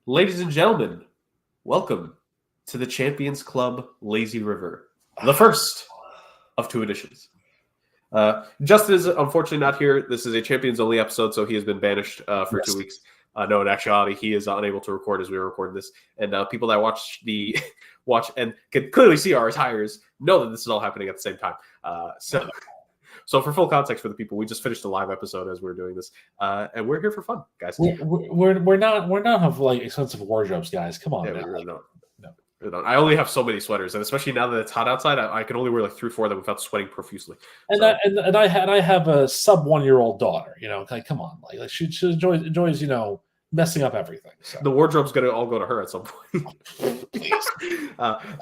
Ladies and gentlemen, welcome to the Champions Club Lazy River, the first of two editions. Justin is unfortunately not here. This is a Champions only episode, so he has been banished for 2 weeks. No, in actuality, he is unable to record as we were recording this. And people that watch and can clearly see our attires know that this is all happening at the same time. So for full context for the people, we just finished a live episode as we were doing this, and we're here for fun, guys. We're not have like expensive wardrobes, guys. Come on, yeah, we really don't. No. I only have so many sweaters, and especially now that it's hot outside, I can only wear like 3 or 4 of them without sweating profusely. And I have a sub 1-year-old daughter. Like come on, like she enjoys messing up everything. So. The wardrobe's gonna all go to her at some point.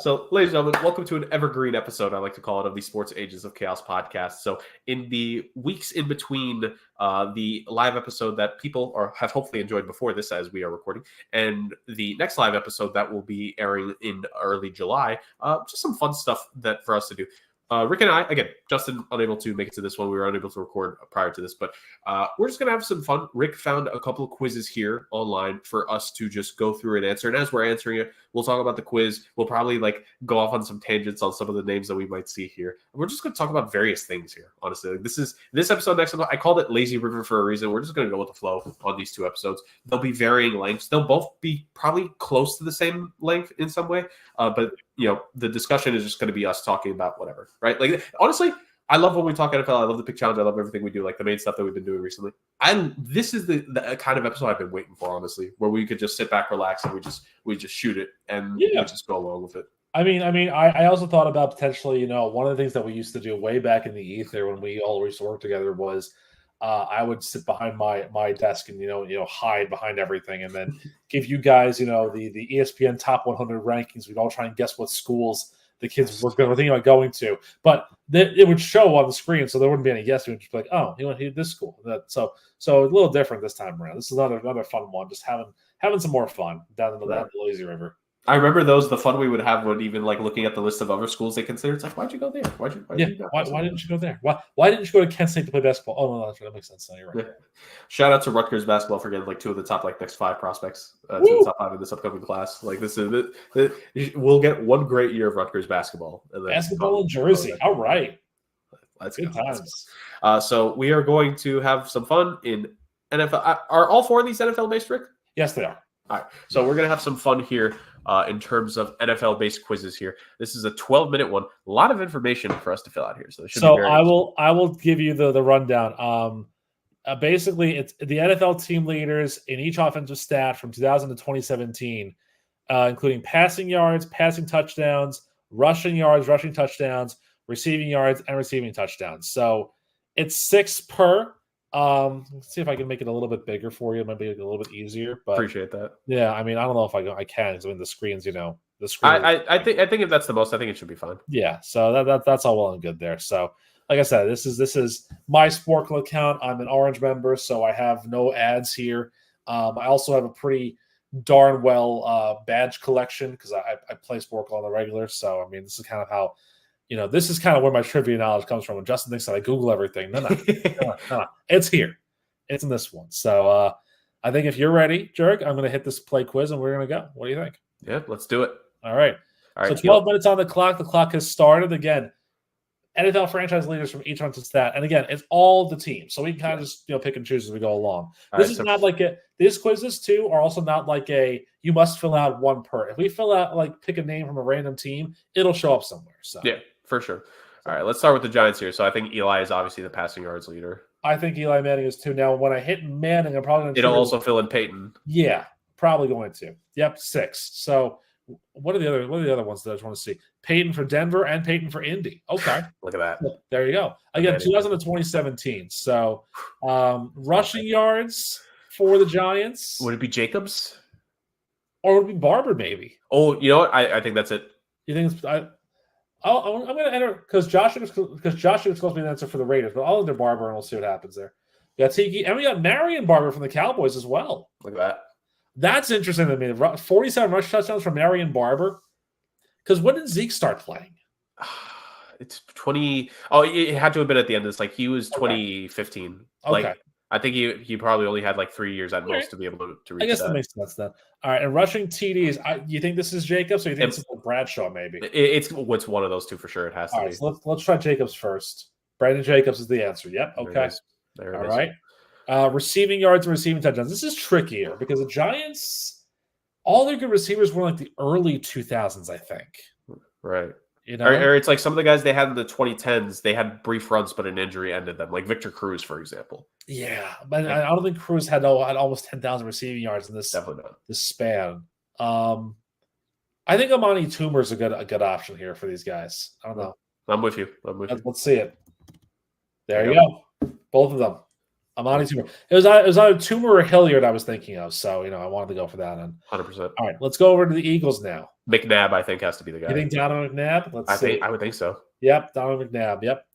So, ladies and gentlemen, welcome to an evergreen episode, I like to call it, of the Sports Ages of Chaos podcast. So, in the weeks in between the live episode that people have hopefully enjoyed before this, as we are recording, and the next live episode that will be airing in early July, just some fun stuff for us to do. Rick and I, again, Justin unable to make it to this one. We were unable to record prior to this, but we're just going to have some fun. Rick found a couple of quizzes here online for us to just go through and answer. And as we're answering it, we'll talk about the quiz. We'll probably go off on some tangents on some of the names that we might see here. And we're just going to talk about various things here, honestly. This episode, next episode, I called it Lazy River for a reason. We're just going to go with the flow on these 2 episodes. They'll be varying lengths. They'll both be probably close to the same length in some way, but the discussion is just going to be us talking about whatever, right? Like, honestly, I love when we talk NFL. I love the pick challenge. I love everything we do, like the main stuff that we've been doing recently. This is the kind of episode I've been waiting for, honestly, where we could just sit back, relax, and we just shoot it and we just go along with it. I also thought about potentially, one of the things that we used to do way back in the ether when we all used to work together was I would sit behind my desk and hide behind everything, and then give you guys the ESPN top 100 rankings. We'd all try and guess what schools the kids were thinking about going to, but it would show on the screen, so there wouldn't be any guessing. It would just be like, oh, he went to this school. So a little different this time around. This is another fun one. Just having some more fun down in the lazy river. I remember the fun we would have when even looking at the list of other schools they consider. It's like, why'd you go there? Why didn't you go there? Why didn't you go to Kent State to play basketball? Oh, no, that makes sense. No, you're right. Yeah. Shout out to Rutgers basketball for getting 2 of the top next 5 prospects, 2 of the top 5 in this upcoming class. We'll get one great year of Rutgers basketball. Basketball in Jersey. All right. Let's Good go. times. So we are going to have some fun in NFL. Are all 4 of these NFL based, Rick? Yes, they are. All right. So we're going to have some fun here in terms of NFL-based quizzes here. This is a 12-minute one. A lot of information for us to fill out here. So I will give you the rundown. Basically, it's the NFL team leaders in each offensive stat from 2000 to 2017, including passing yards, passing touchdowns, rushing yards, rushing touchdowns, receiving yards, and receiving touchdowns. So it's 6 per. Let's see if I can make it a little bit bigger for you. It might be a little bit easier, but appreciate that. Yeah, I don't know if I can. Because the screens, the screen. I think if that's the most, I think it should be fine. Yeah, so that's all well and good there. So, like I said, this is my Sporcle account. I'm an Orange member, so I have no ads here. I also have a pretty darn well badge collection because I play Sporcle on the regular. So, this is kind of how. This is kind of where my trivia knowledge comes from. When Justin thinks that I Google everything, no. It's here. It's in this one. So I think if you're ready, Jurg, I'm going to hit this play quiz and we're going to go. What do you think? Yeah, let's do it. All right. So 12 minutes on the clock. The clock has started. Again, NFL franchise leaders from each offensive stat. And again, it's all the teams. So we can kind of just pick and choose as we go along. Not like these quizzes too are also not like you must fill out 1 per. If we fill out pick a name from a random team, it'll show up somewhere. So yeah. For sure. All right, let's start with the Giants here. So I think Eli is obviously the passing yards leader. I think Eli Manning is too. Now, when I hit Manning, I'm probably going to. It'll also fill in Peyton. Yeah, probably going to. Yep, 6. So what are the other ones that I just want to see? Peyton for Denver and Peyton for Indy. Okay. Look at that. There you go. Again, 2000 to 2017. So rushing yards for the Giants. Would it be Jacobs? Or would it be Barber, maybe? Oh, you know what? I think that's it. You think it's I'm going to enter because Josh is supposed to be an answer for the Raiders, but I'll enter Barber and we'll see what happens there. We got Tiki and we got Marion Barber from the Cowboys as well. Look at that. That's interesting to me. 47 rush touchdowns from Marion Barber. Because when did Zeke start playing? It's 20. Oh, it had to have been at the end. It's he was 2015. Okay. I think he probably only had like 3 years at All most right. to be able to I reach guess that. that makes sense then. All right, and rushing TDs. You think this is Jacobs, or you think this is Bradshaw? Maybe. It's one of those two for sure. It has to All be. right, so let's try Jacobs first. Brandon Jacobs is the answer. Yep. There it Okay. is. There All it is. right. Receiving yards and receiving touchdowns. This is trickier because the Giants, all their good receivers were like the early 2000s, I think. Right. You know, Or it's like some of the guys they had in the 2010s, they had brief runs, but an injury ended them, like Victor Cruz, for example. yeah, but I don't think Cruz had almost 10,000 receiving yards in Definitely not. this span. I think Amani Toomer is a good option here for these guys. I don't know. I'm with you. Let's see it. There you go. Both of them. Amani Toomer. It was either Toomer or Hilliard I was thinking of. So, I wanted to go for that one. 100%. All right, let's go over to the Eagles now. McNabb, I think, has to be the guy. You think Donovan McNabb? Let's see. I would think so. Yep, Donovan McNabb. Yep.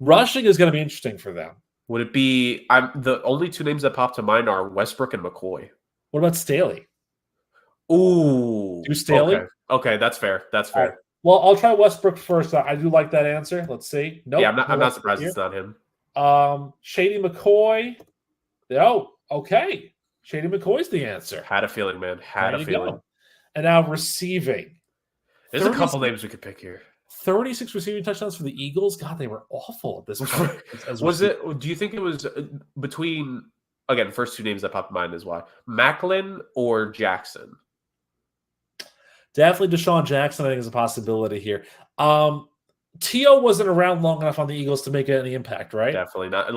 Rushing is going to be interesting for them. Would it be? The only two names that pop to mind are Westbrook and McCoy. What about Staley? Ooh. Do Staley? Okay, that's fair. That's fair. Right. Well, I'll try Westbrook first. I do like that answer. Let's see. Nope. Yeah, I'm not surprised it's not him. Shady McCoy. Oh, okay. Shady McCoy's the answer. Had a feeling, man. Had a feeling. Go. And now receiving. There's a couple names we could pick here. 36 receiving touchdowns for the Eagles. God, they were awful at this point. Do you think it was between, again, first two names that popped in mind is why, Macklin or Jackson? Definitely Deshaun Jackson, I think, is a possibility here. T.O. wasn't around long enough on the Eagles to make any impact, right? Definitely not.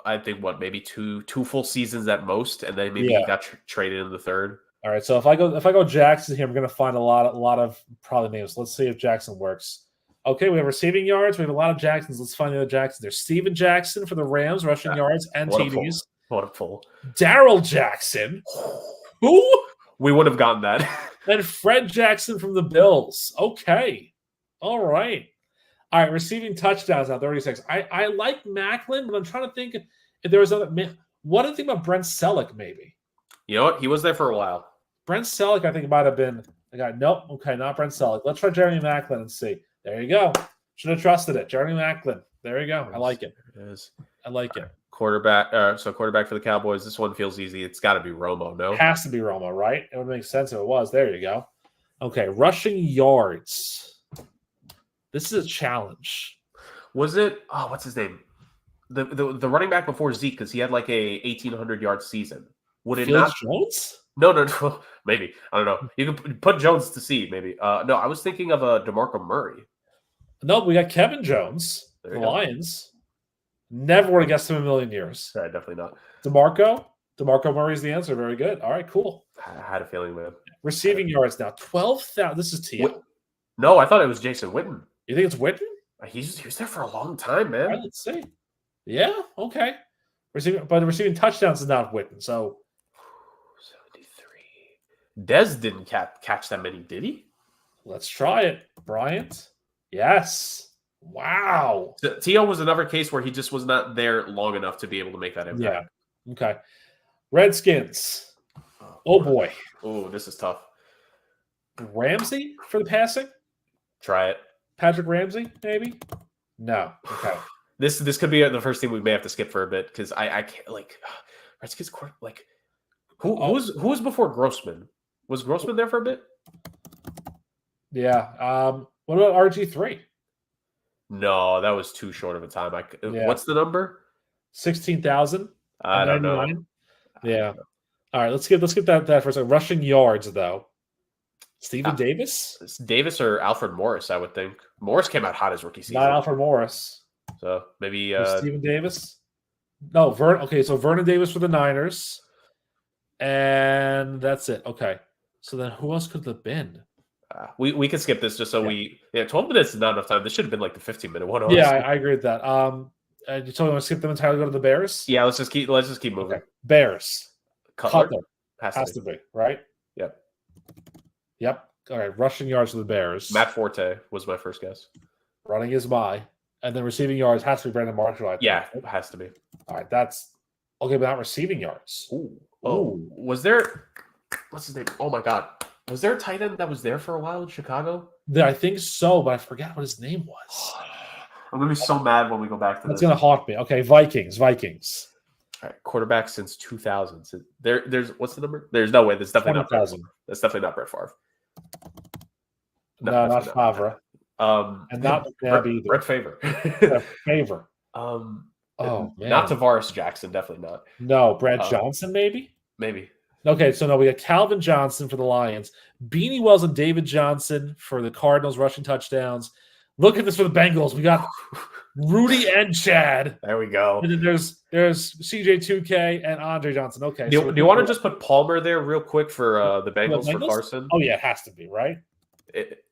I think maybe two full seasons at most, and then maybe he got traded in the third. All right, so if I go Jackson here, I'm going to find a lot of probably names. Let's see if Jackson works. Okay, we have receiving yards. We have a lot of Jacksons. Let's find the other Jacksons. There's Steven Jackson for the Rams, rushing yards and TDs. What a pull. Daryl Jackson. Who? We would have gotten that. And Fred Jackson from the Bills. Okay. All right. All right, receiving touchdowns now, 36. I like Macklin, but I'm trying to think if there was other. What do you think about Brent Selleck, maybe? You know what? He was there for a while. Brent Selleck, I think, it might have been the guy. Nope. Okay, not Brent Selleck. Let's try Jeremy Macklin and see. There you go. Should have trusted it. Jeremy Macklin. There you go. I like it. It is. I like it. Quarterback for the Cowboys. This one feels easy. It's got to be Romo, no? It has to be Romo, right? It would make sense if it was. There you go. Okay, rushing yards. This is a challenge. Was it? Oh, what's his name? The running back before Zeke, because he had like a 1,800-yard season. Would it Felix not? Jones? No. Maybe. I don't know. You can put Jones to C, maybe. No, I was thinking of DeMarco Murray. No, we got Kevin Jones, the Lions. Never would have guessed him in a million years. Right, definitely not. DeMarco Murray's the answer. Very good. All right, cool. I had a feeling, man. Receiving yards now, 12,000. This is T.O. No, I thought it was Jason Witten. You think it's Witten? He was there for a long time, man. All right, let's see. Yeah, okay. Receiving touchdowns is not Witten, so 73. Dez didn't catch that many, did he? Let's try it. Bryant? Yes. Wow. T.O. was another case where he just was not there long enough to be able to make that impact. Yeah. Okay. Redskins. Oh boy. Oh, this is tough. Ramsey for the passing? Try it. Patrick Ramsey, maybe? No. Okay. This could be the first thing we may have to skip for a bit because I can't Redskins who was before Grossman? Was Grossman there for a bit? Yeah. What about RG3? No, that was too short of a time. What's the number? 16,000. I don't know. Yeah. All right, let's get that for a second. Rushing yards though. Steven Davis? Davis or Alfred Morris, I would think. Morris came out hot as rookie season. Not Alfred Morris. So maybe Steven Davis? No, so Vernon Davis for the Niners. And that's it. Okay. So then who else could it have been? We can skip this just so 12 minutes is not enough time. This should have been like the 15-minute one. Yeah, I agree with that. You told me to skip them entirely, go to the Bears? Yeah, let's just keep moving. Okay. Bears. Cutler. Has to be, right? Yep. All right. Rushing yards for the Bears. Matt Forte was my first guess. Running is my. And then receiving yards has to be Brandon Marshall, I think. Yeah, it has to be. All right. That's okay, but not receiving yards. Ooh. Was there what's his name? Oh my God. Was there a tight end that was there for a while in Chicago? I think so, but I forgot what his name was. I'm gonna be so mad when we go back to this. That's gonna haunt me. Okay, Vikings. All right, quarterback since 2000. So there's what's the number? There's no way. That's definitely not Brett 20,000. Favre. That's definitely not Brett Favre. No, not definitely not. Favre. And not McNabb either. Brett Favre. Favre. Man. Man. Not Tavares Jackson, definitely not. No, Brad Johnson, maybe? Maybe. Okay, so no, we got Calvin Johnson for the Lions, Beanie Wells and David Johnson for the Cardinals rushing touchdowns. Look at this for the Bengals. We got Rudy and Chad. There we go. And then there's CJ2K and Andre Johnson. Okay. Do you want to just put Palmer there real quick for the Bengals for Carson? Oh, yeah, it has to be, right?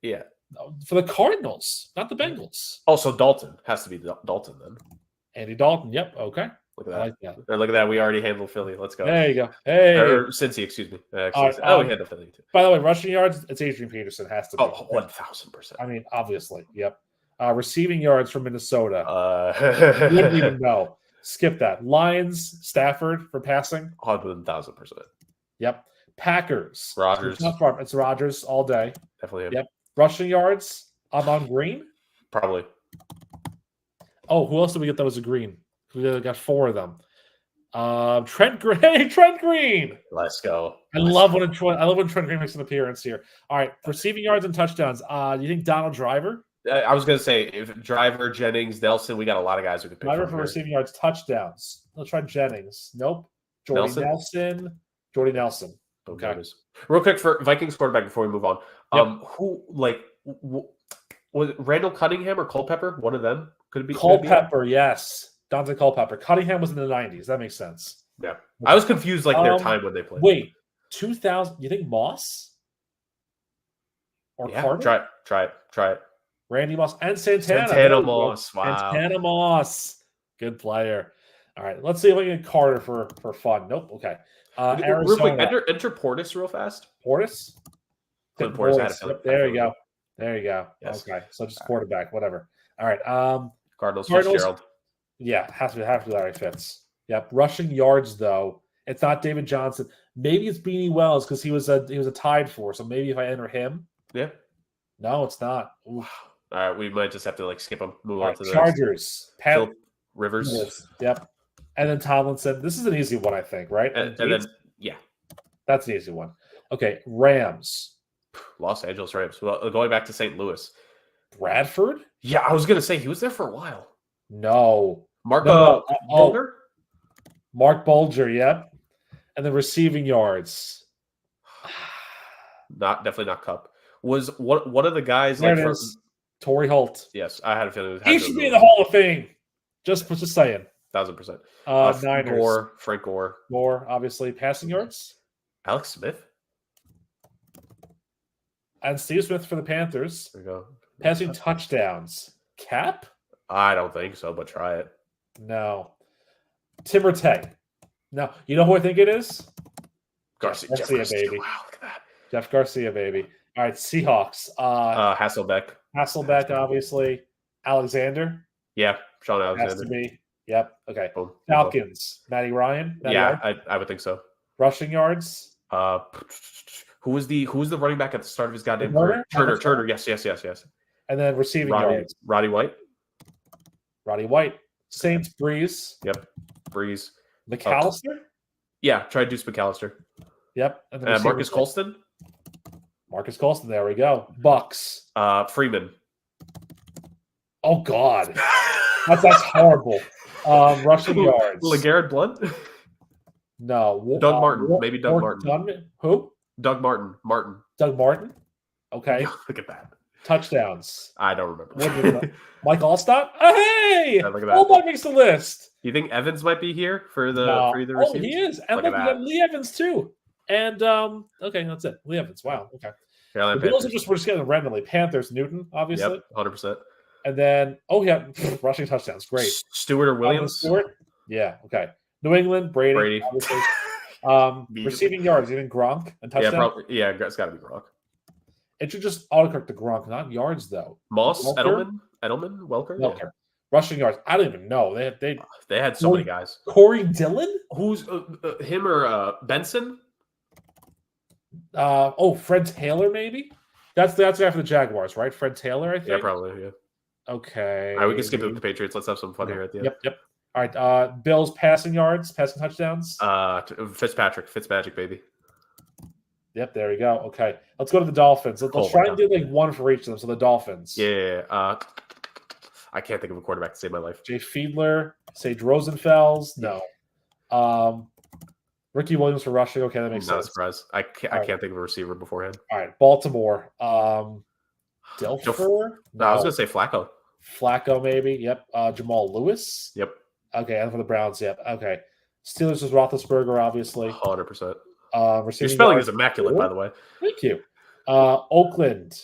Yeah. For the Cardinals, not the Bengals. Oh, so Dalton. Has to be Dalton then. Andy Dalton. Yep. Okay. Look at that. I like that. Look at that. We already handled Philly. Let's go. There you go. Hey. Or Cincy, excuse me. We handled Philly too. By the way, rushing yards, it's Adrian Peterson. Has to be. Oh, 1,000%. I mean, obviously. Yep. Receiving yards from Minnesota. You Wouldn't even know. Skip that. Lions, Stafford for passing. 1,000%. Yep. Packers. Rodgers. It's Rodgers all day. Definitely him. Yep. Rushing yards. Amon Green. Probably. Oh, who else did we get that was a green? We got 4 of them. Trent Green. Let's go. I love when Trent Green makes an appearance here. All right, receiving yards and touchdowns. Do you think Donald Driver? I was going to say if Driver, Jennings, Nelson, we got a lot of guys who could pick. Driver for receiving yards, touchdowns. Let's try Jennings. Nope. Jordy Nelson. Okay. Real quick for Vikings quarterback before we move on. Who was it Randall Cunningham or Culpepper? One of them could it be Culpepper. Yes. Dante Culpepper. Cunningham was in the 90s. That makes sense. Yeah. Okay. I was confused their time when they played. Wait, 2000. You think Moss? Or Carter? Try it. Randy Moss and Santana. Santana Moss. Wow. Santana Moss. Good player. All right. Let's see if we can get Carter for fun. Nope. Okay. Real quick, enter Portis real fast. Portis? Portis. There you go. Yes. Okay. So just quarterback, whatever. All right. Cardinals. Fitzgerald. Yeah, have to be Larry Fitz. Yep. Rushing yards though, it's not David Johnson. Maybe it's Beanie Wells because he was a tied for. So maybe if I enter him. Yeah. No, it's not. Oof. All right, we might just have to skip him. Move on to the Chargers. Phil Rivers. Yep. And then Tomlinson. This is an easy one, I think, right? And then that's an easy one. Okay, Rams. Los Angeles Rams. Well, going back to St. Louis. Bradford? Yeah, I was gonna say he was there for a while. No. Mark Bulger? Mark Bulger, yep. And the receiving yards. Definitely not Cup. Was one of the guys there it is. Torrey Holt. Yes, I had a feeling he should be in the Hall of Fame. Just saying. 1,000%. Niners. Frank Gore. Gore, obviously. Passing yards. Alex Smith. And Steve Smith for the Panthers. There you go. Passing touchdowns. Cap? I don't think so, but try it. No. Timber Tay. No. You know who I think it is? Garcia, baby. Wow, look at that. Jeff Garcia, baby. All right, Seahawks. Hasselbeck, obviously. Alexander. Yeah, Sean Alexander. Has to be. Yep. Okay. Boom. Falcons. Matty Ryan. I would think so. Rushing yards. Who was the running back at the start of his goddamn career? Turner. Yes. And then receiving yards. Roddy White. Saints. Breeze. Yep. Breeze. McAllister. Yeah. Try Deuce McAllister. Yep. And then Marcus Colston. There we go. Bucks. Freeman. Oh God, that's horrible. Rushing yards. LeGarrette Blunt. No. Doug Martin. Maybe Doug Martin. Who? Doug Martin. Doug Martin. Okay. Look at that. Touchdowns. I don't remember. Mike Allstott. Hey! Yeah, look at that. Allstott makes the list. You think Evans might be here for the receivers? Oh, he is. And look, we got Lee Evans too. And okay, that's it. Lee Evans. Wow. Okay. Carolina the Bills we're just getting randomly. Panthers, Newton, obviously. Yep, 100%. And then rushing touchdowns. Great. Stewart or Williams? Stewart? Yeah. Okay. New England, Brady. Obviously. Receiving yards, even Gronk and touchdown. Yeah, probably. Yeah, it's got to be Gronk. It should just autocorrect to Gronk, not yards though. Moss, Edelman, Welker. Yeah. Rushing yards. I don't even know. They had so many guys. Corey Dillon? Who's him or Benson? Fred Taylor, maybe. That's after the Jaguars, right? Fred Taylor, I think. Yeah, probably. Yeah. Okay. All right, we can skip it with the Patriots. Let's have some fun here at the end. Yep. All right. Bills passing yards, passing touchdowns. Fitzmagic, baby. Yep, there we go. Okay, let's go to the Dolphins. Let's try and do like one for each of them. So the Dolphins. Yeah. I can't think of a quarterback to save my life. Jay Fiedler, Sage Rosenfels. No. Ricky Williams for rushing. Okay, that makes sense. Not a surprise. I can't think of a receiver beforehand. All right, Baltimore. Dilfer? No, I was going to say Flacco. Flacco, maybe. Yep. Jamal Lewis. Yep. Okay, and for the Browns, yep. Okay. Steelers is Roethlisberger, obviously. 100%. Your spelling is immaculate, by the way. Thank you. Oakland.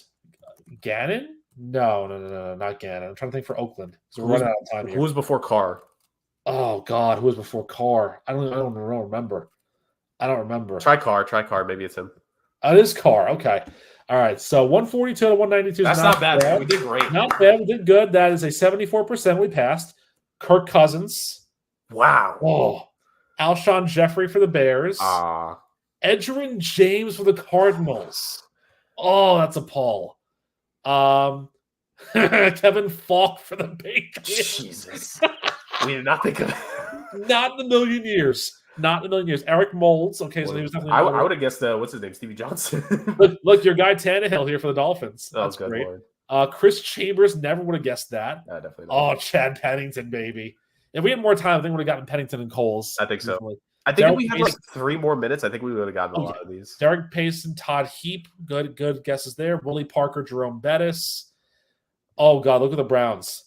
Gannon? No, not Gannon. I'm trying to think for Oakland. So we're running out of time here. Who was before Carr? Oh God, who was before Carr? I don't remember. Try Carr. Maybe it's him. It is Carr. Okay. All right. So 142 to 192. That's not bad. We did great. Not bad. We did good. That is a 74%. We passed. Kirk Cousins. Wow. Oh. Alshon Jeffrey for the Bears. Edgerrin James for the Cardinals. Oh, that's a Paul. Kevin Falk for the Patriots. Jesus. We did not think of it. Not in a million years. Eric Moulds. Okay, so he was definitely. I would have guessed what's his name, Stevie Johnson. look, your guy Tannehill here for the Dolphins. That's good, great. Lord. Chris Chambers, never would have guessed that. Definitely not. Oh, Chad Pennington, baby. If we had more time, I think we would have gotten Pennington and Coles. I think so. I think if we had like 3 more minutes, I think we would have gotten a lot of these. Derek Payson, Todd Heap, good guesses there. Willie Parker, Jerome Bettis. Oh God, look at the Browns.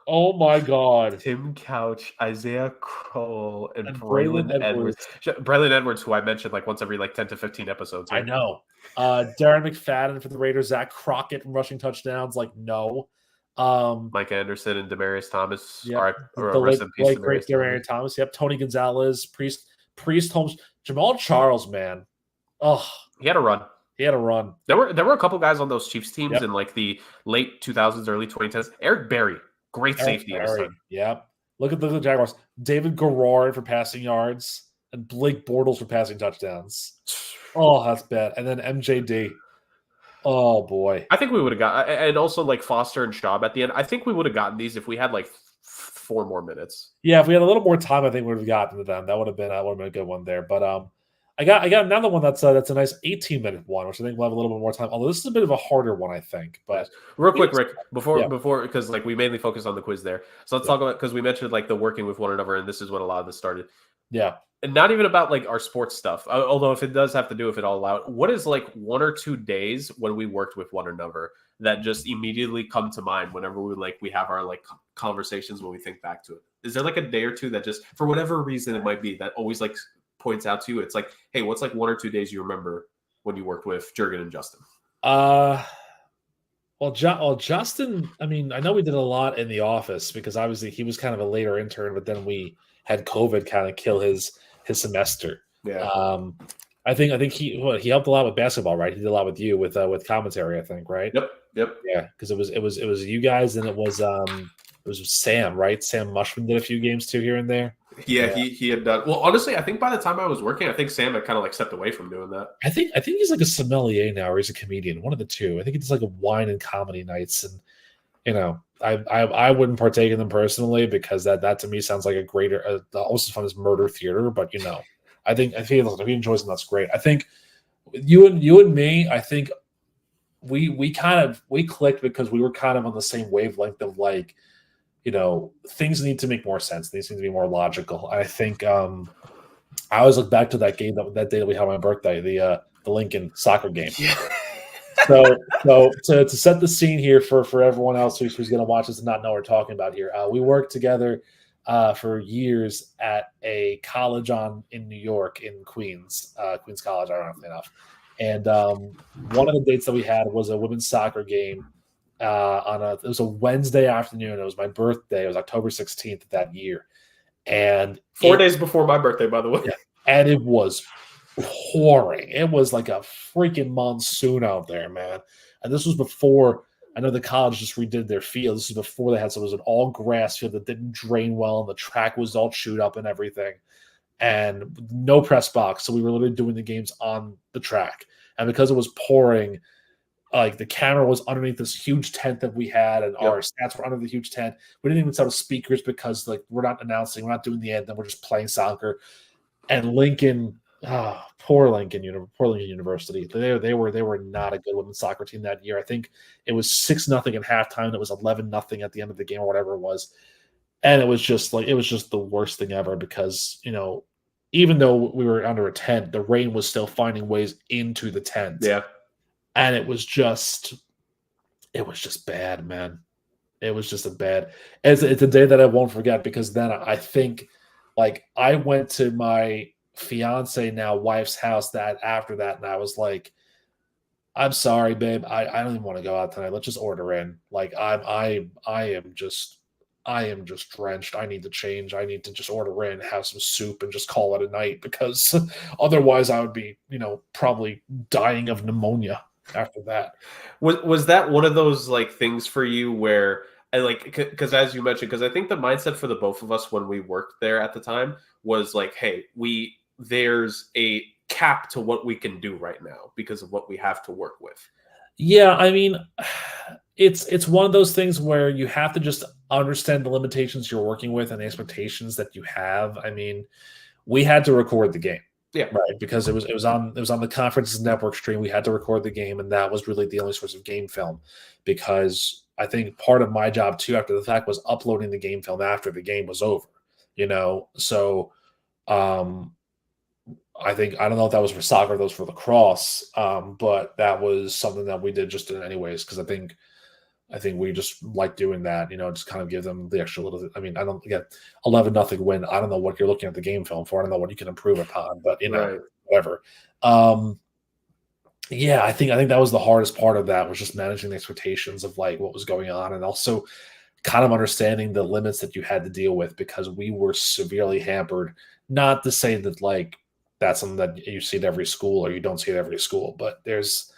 Oh my God. Tim Couch, Isaiah Cole, and Braylon Edwards. Braylon Edwards, who I mentioned like once every 10 to 15 episodes. Right? I know. Darren McFadden for the Raiders. Zach Crockett from rushing touchdowns. No. Mike Anderson and Demaryius Thomas. Yep. The great Demaryius Thomas. Yep. Tony Gonzalez, Priest Holmes, Jamal Charles, man. Oh, he had a run. There were a couple guys on those Chiefs teams in the late 2000s, early 2010s. Eric Berry, great safety. Yep. Look at the Jaguars. David Garrard for passing yards and Blake Bortles for passing touchdowns. Oh, that's bad. And then MJD. Oh boy. I think we would have got, and also Foster and Schaub at the end. I think we would have gotten these if we had 4 more minutes. Yeah, if we had a little more time, I think we would have gotten to them. That would have been a good one there. But I got another one that's a nice 18-minute one, which I think we'll have a little bit more time. Although this is a bit of a harder one, I think. But real quick, Rick, before because we mainly focus on the quiz there. So let's talk about, because we mentioned the working with one another, and this is when a lot of this started. Yeah. And not even about our sports stuff, although if it does have to do with it all out, what is 1 or 2 days when we worked with one another that just immediately come to mind whenever we have our conversations when we think back to it? Is there a day or two that just, for whatever reason it might be, that always points out to you? It's hey, what's 1 or 2 days you remember when you worked with Jurgen and Justin? Well, Justin, I mean, I know we did a lot in the office because obviously he was kind of a later intern, but then we had COVID kind of kill his semester. Yeah. I think he helped a lot with basketball, right? He did a lot with you with commentary, I think, right? Yep. Yeah, because it was you guys, and it was Sam, right? Sam Mushman did a few games too here and there. Yeah, he had done well. Honestly, I think by the time I was working, I think Sam had kind of stepped away from doing that. I think he's a sommelier now, or he's a comedian, one of the two. I think he does a wine and comedy nights, and I wouldn't partake in them personally because that to me sounds like a greater, almost as fun as murder theater. But I think if he enjoys them, that's great. I think you and me, I think we clicked because we were kind of on the same wavelength of things need to make more sense. These need to be more logical. I think I always look back to that game that day that we had on my birthday, the Lincoln soccer game. Yeah. So to set the scene here for everyone else who's going to watch this and not know what we're talking about here, we worked together for years at a college in New York in Queens College, ironically enough. And one of the dates that we had was a women's soccer game it was a Wednesday afternoon. It was my birthday. It was October 16th that year. And 4 days before my birthday, by the way. Yeah, and it was pouring. It was like a freaking monsoon out there, man. And this was before, I know the college just redid their field. This was before they had, so it was an all grass field that didn't drain well, and the track was all chewed up and everything. And no press box. So we were literally doing the games on the track. And because it was pouring, like the camera was underneath this huge tent that we had, and our Yep. stats were under the huge tent. We didn't even set up speakers because like we're not announcing, we're not doing the anthem, we're just playing soccer. And Lincoln, poor Lincoln University. They were not a good women's soccer team that year. I think it was 6-0 at halftime. And it was 11-0 at the end of the game or whatever it was. And it was just the worst thing ever because, even though we were under a tent, the rain was still finding ways into the tent. Yeah. And it was just bad, man. It was just it's a day that I won't forget because then I think like I went to my fiance, now wife's house after that, and I was like, I'm sorry, babe. I don't even want to go out tonight. Let's just order in. Like I am just drenched. I need to change. I need to just order in, have some soup, and just call it a night because otherwise I would be, probably dying of pneumonia after that. Was that one of those like things for you where I like because as you mentioned, because I think the mindset for the both of us when we worked there at the time was like, hey, there's a cap to what we can do right now because of what we have to work with. Yeah, I mean, it's one of those things where you have to just understand the limitations you're working with and the expectations that you have. I mean, we had to record the game. Yeah. Right. Because it was on the conference's network stream. We had to record the game, and that was really the only source of game film. Because I think part of my job too, after the fact, was uploading the game film after the game was over. So I don't know if that was for soccer, that was for lacrosse, but that was something that we did just in anyways, because I think we just like doing that, just kind of give them the extra little. I mean, I don't get 11-0 win. I don't know what you're looking at the game film for. I don't know what you can improve upon, but Right. whatever. Yeah, I think that was the hardest part of that, was just managing the expectations of like what was going on, and also kind of understanding the limits that you had to deal with because we were severely hampered. Not to say that like that's something that you see at every school or you don't see at every school, but there's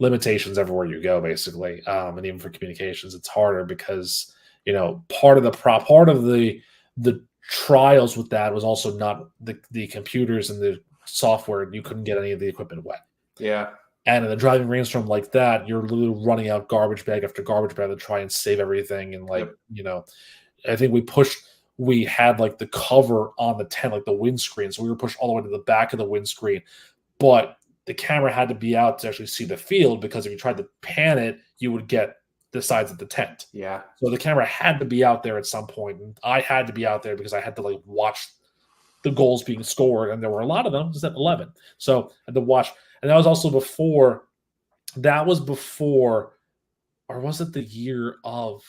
limitations everywhere you go, basically. And even for communications, it's harder because, part of the trials with that was also not the computers and the software. You couldn't get any of the equipment wet. Yeah. And in a driving rainstorm like that, you're literally running out garbage bag after garbage bag to try and save everything. And I think we had like the cover on the tent, like the windscreen. So we were pushed all the way to the back of the windscreen, but the camera had to be out to actually see the field because if you tried to pan it, you would get the sides of the tent. Yeah. So the camera had to be out there at some point. And I had to be out there because I had to like watch the goals being scored. And there were a lot of them, just at 11. So I had to watch. And that was also before, or was it the year of,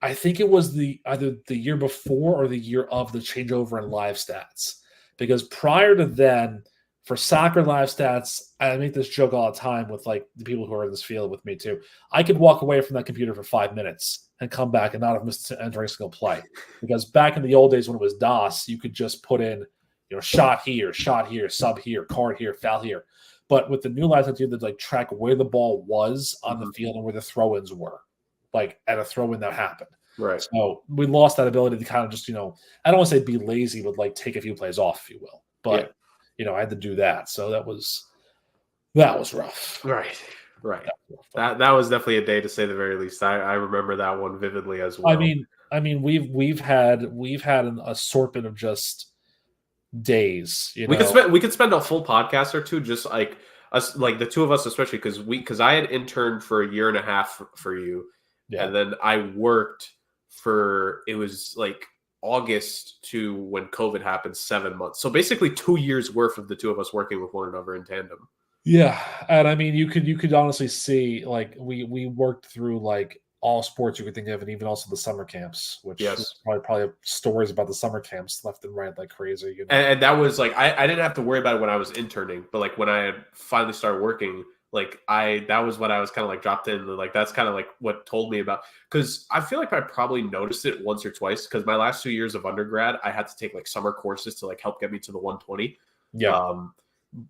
I think it was either the year before or the year of the changeover in live stats. Because prior to then, for soccer live stats, I make this joke all the time with like the people who are in this field with me too. I could walk away from that computer for 5 minutes and come back and not have missed entering a single play. Because back in the old days when it was DOS, you could just put in, shot here, sub here, card here, foul here. But with the new live stats, you had to like track where the ball was on the field and where the throw-ins were, like at a throw-in that happened. Right. So we lost that ability to kind of just, I don't want to say be lazy, but like take a few plays off, if you will. But I had to do that. So that was rough. Right. That was definitely a day, to say the very least. I remember that one vividly as well. I mean, we've had an assortment of just days. We could spend a full podcast or two just like us, like the two of us, especially because I had interned for a year and a half for you, and then I worked for, it was like August to when COVID happened, 7 months. So basically 2 years worth of the two of us working with one another in tandem. Yeah. And I mean, you could honestly see like we worked through like all sports you could think of, and even also the summer camps, which probably have stories about the summer camps left and right like crazy. And that was like, I didn't have to worry about it when I was interning, but like when I had finally started working, like that was what I was kind of like dropped in. Like that's kind of like what told me about, because I feel like I probably noticed it once or twice, because my last 2 years of undergrad, I had to take like summer courses to like help get me to the 120. Yeah.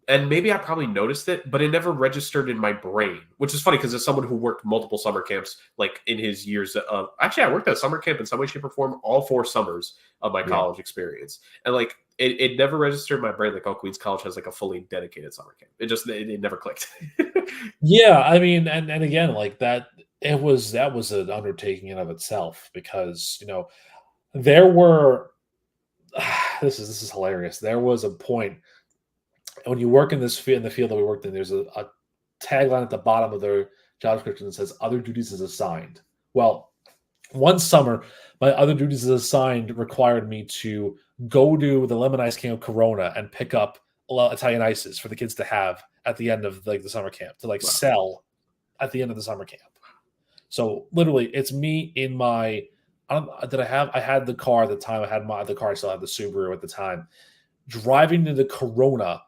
And maybe I probably noticed it, but it never registered in my brain, which is funny because as someone who worked multiple summer camps, like in his years of, actually I worked at a summer camp in some way, shape, or form all 4 summers of my college experience. And like, it never registered in my brain like, oh, Queens College has like a fully dedicated summer camp. It never clicked. Yeah, I mean, and again, like that, that was an undertaking in of itself because there were this is hilarious. There was a point when you work in in the field that we worked in. There's a tagline at the bottom of their job description that says "Other duties is assigned." Well, one summer, my other duties as assigned required me to go to the Lemon Ice King of Corona and pick up a lot of Italian ices for the kids to have at the end of like the summer camp to like Wow. sell at the end of the summer camp. So literally, it's me in my. I had the car at the time. I had the car. I still had the Subaru at the time. Driving to the Corona,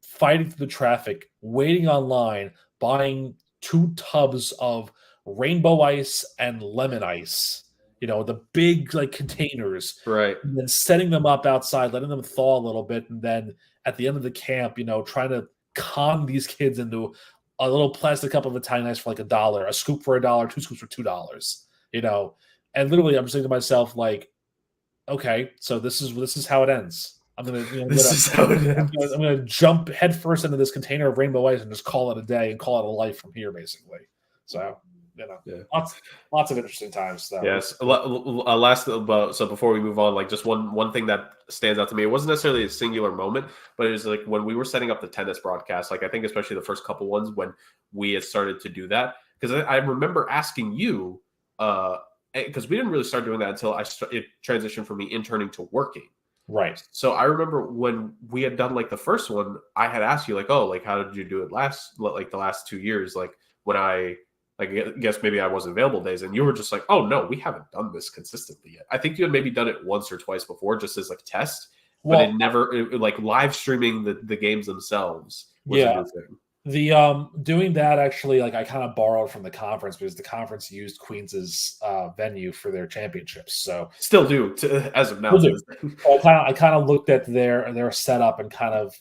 fighting through the traffic, waiting online, buying 2 tubs of rainbow ice and lemon ice, the big like containers, Right. and then setting them up outside, letting them thaw a little bit, and then at the end of the camp, trying to con these kids into a little plastic cup of Italian ice for like $1, a scoop for $1, 2 scoops for $2, and literally I'm just thinking to myself like, okay, so this is how it ends. I'm gonna jump headfirst into this container of rainbow ice and just call it a day and call it a life from here, basically. So Yeah. lots of interesting times. Though. Yes. So before we move on, like just one thing that stands out to me, it wasn't necessarily a singular moment, but it was like when we were setting up the tennis broadcast, like I think especially the first couple ones when we had started to do that, because I remember asking you, because we didn't really start doing that until it transitioned from me interning to working. Right. So I remember when we had done like the first one, I had asked you like, oh, like how did you do it the last 2 years? Like when I guess maybe I wasn't available days, and you were just like, oh no, we haven't done this consistently yet. I think you had maybe done it once or twice before, just as like test, but it never like live streaming the games themselves was a new thing. The doing that actually, like I kind of borrowed from the conference because the conference used Queens's venue for their championships. So still do as of now. I kind of looked at their setup and kind of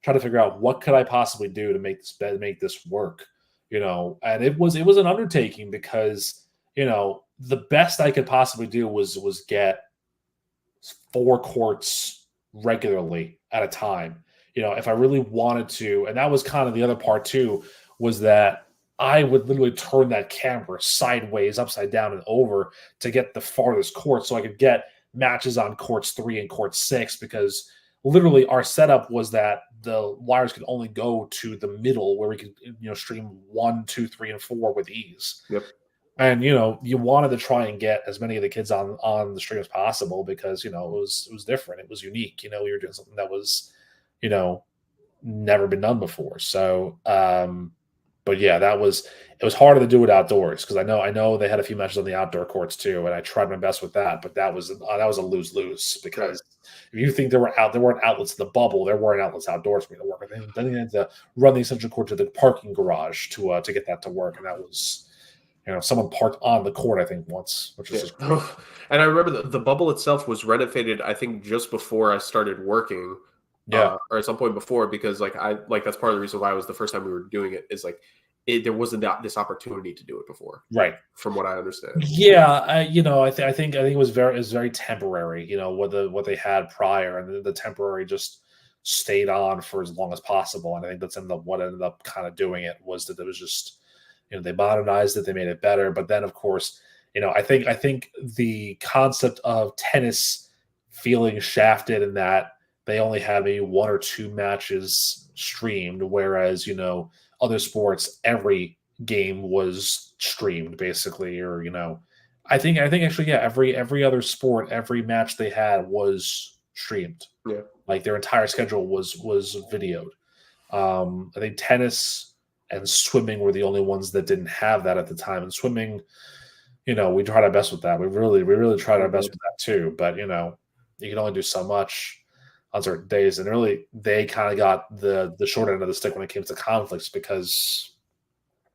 try to figure out what could I possibly do to make this work. And it was an undertaking because the best I could possibly do was get 4 courts regularly at a time. If I really wanted to, and that was kind of the other part too, was that I would literally turn that camera sideways, upside down, and over to get the farthest court so I could get matches on courts 3 and court 6, because literally our setup was that the wires could only go to the middle where we could stream 1, 2, 3, and 4 with ease. Yep. And you wanted to try and get as many of the kids on the stream as possible because it was different, it was unique. We were doing something that was never been done before. So but yeah, it was harder to do it outdoors because I know they had a few matches on the outdoor courts too, and I tried my best with that, but that was a lose-lose because if you think there weren't outlets in the bubble, there weren't outlets outdoors for me to work. Then they had to run the essential court to the parking garage to get that to work, and that was someone parked on the court I think once, which was just great. And I remember the bubble itself was renovated I think just before I started working. Yeah. Or at some point before, because that's part of the reason why it was the first time we were doing it is there wasn't this opportunity to do it before, right? From what I understand. Yeah, I think it was very temporary. What they had prior, and the temporary just stayed on for as long as possible. And I think that's what ended up kind of doing it was that it was just they modernized it, they made it better. But then of course I think the concept of tennis feeling shafted in that they only had maybe 1 or 2 matches streamed, whereas other sports every game was streamed basically, or I think actually every other sport, every match they had was streamed. Yeah, like their entire schedule was videoed. I think tennis and swimming were the only ones that didn't have that at the time. And swimming, we tried our best with that. We really tried our best with that too. But you can only do so much on certain days, and really they kind of got the short end of the stick when it came to conflicts because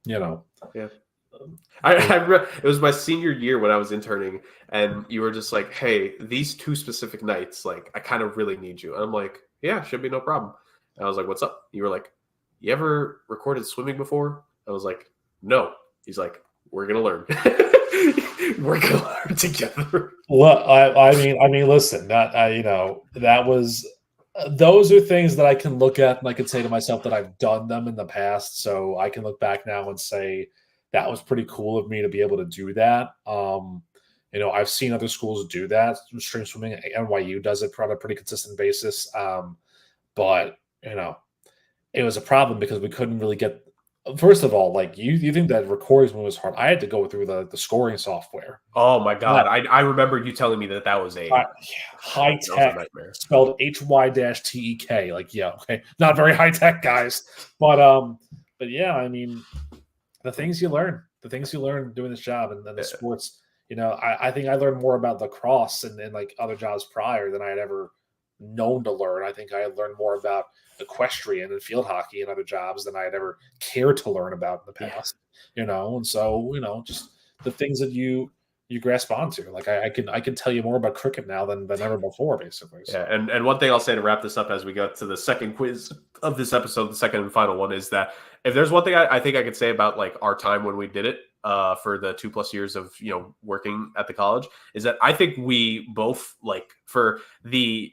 yeah. It was my senior year when I was interning, and you were just like, hey, these 2 specific nights, like I kind of really need you. And I'm like, yeah, should be no problem. And I was like, what's up? You were like, you ever recorded swimming before? I was like, no. He's like, we're gonna learn. We're gonna learn together. Well, I mean, listen, that was Those are things that I can look at and I can say to myself that I've done them in the past. So I can look back now and say that was pretty cool of me to be able to do that. I've seen other schools do that. Stream swimming, NYU does it on a pretty consistent basis. But it was a problem because we couldn't really get. First of all, like you think that recording was hard. I had to go through the scoring software. Oh my god, I remember you telling me that was a high tech, spelled HY-TEK. Like, yeah, okay, not very high tech, guys. But yeah, I mean, the things you learn doing this job and then the sports. I think I learned more about lacrosse and like other jobs prior than I had ever known to learn. I think I had learned more about equestrian and field hockey and other jobs than I had ever cared to learn about in the past. And so just the things that you grasp onto. Like I can tell you more about cricket now than ever before, basically. So. Yeah, and one thing I'll say to wrap this up as we go to the second quiz of this episode, the second and final one, is that if there's one thing I think I could say about like our time when we did it for the 2+ years of working at the college, is that I think we both, like, for the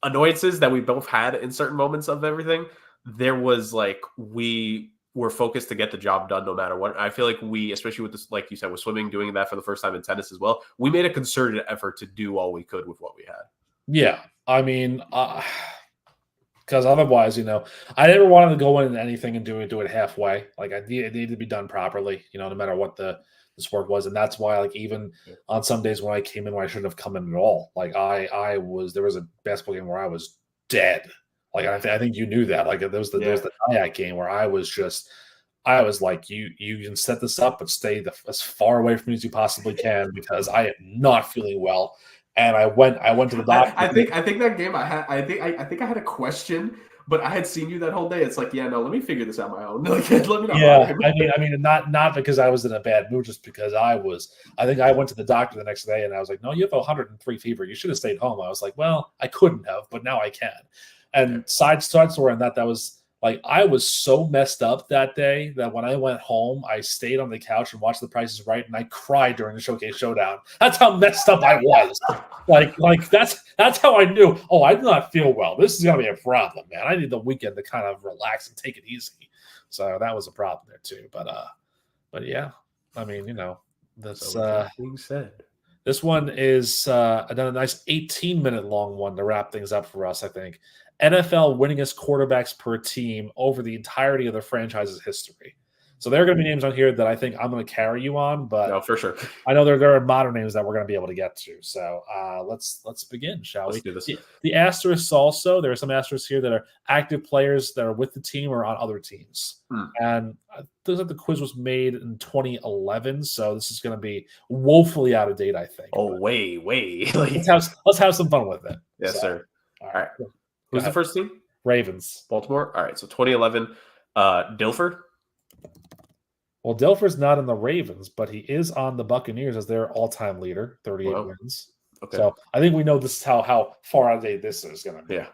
annoyances that we both had in certain moments of everything, there was like we were focused to get the job done no matter what. I feel like we, especially with this, like you said, with swimming, doing that for the first time in tennis as well, we made a concerted effort to do all we could with what we had. Yeah, I mean, because otherwise, I never wanted to go into anything and do it halfway. Like it needed to be done properly, no matter what the sport was. And that's why, like, even on some days when I came in, when I shouldn't have come in at all, like there was a basketball game where I was dead. Like, I think you knew that. Like, there was the kayak game where I was like, you can set this up, but stay as far away from me as you possibly can, because I am not feeling well. And I went to the doctor. I think that game I think I had a question, but I had seen you that whole day. It's like, yeah, no, let me figure this out my own. Like, let me know. Yeah, I mean, not because I was in a bad mood, just because I think I went to the doctor the next day and I was like, no, you have 103 fever. You should have stayed home. I was like, well, I couldn't have, but now I can. And side story on that was like, I was so messed up that day that when I went home, I stayed on the couch and watched The Price is Right, and I cried during the Showcase Showdown. That's how messed up I was. Like that's how I knew, I do not feel well. This is gonna be a problem, man. I need the weekend to kind of relax and take it easy. So that was a problem there too. But yeah, I mean, that's being said. This one is another nice 18-minute long one to wrap things up for us, I think. NFL winningest quarterbacks per team over the entirety of the franchise's history. So there are going to be names on here that I think I'm going to carry you on, but no, for sure. I know there are modern names that we're going to be able to get to. So let's begin, shall we? Do this. The asterisks also, there are some asterisks here that are active players that are with the team or on other teams. And looks like the quiz was made in 2011, so this is going to be woefully out of date, I think. Oh, way. Let's have some fun with it. Yes, sir. All right. Who's the first team? Ravens. Baltimore. All right. So 2011, Dilfer. Well, Dilfer's not in the Ravens, but he is on the Buccaneers as their all-time leader, 38 wins. Okay. So I think we know this is how far out of date this is going to be. Yeah.